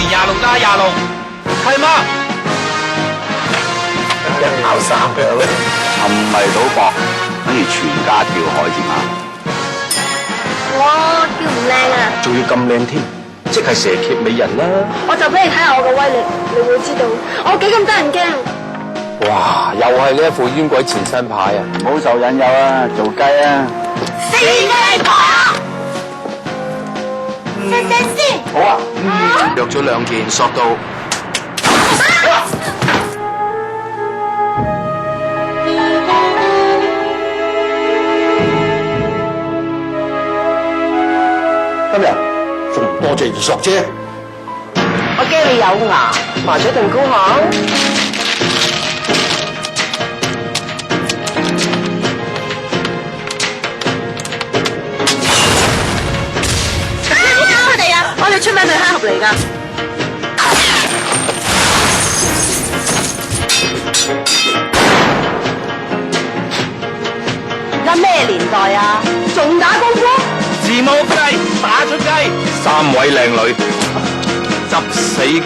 年26+26，係嗎？一跑3腳咧，沉迷賭博，等於全家跳海添啊！哇，叫唔靚啊！仲要咁靚添，即係蛇蠍美人啦！我就俾你睇下我嘅威力，你會知道我幾咁得人驚。哇，又係呢一副冤鬼纏身牌啊！唔好受引誘啊，做雞啊！四雞婆啊！先。好啊，約咗2件索到。今日仲唔多謝二索啫？我驚你有牙，麻雀定高考。佢哋啊！我哋出名對黑盒嚟㗎。而家咩年代啊？仲打功夫？字母雞打出雞， 3位靚女，執死雞。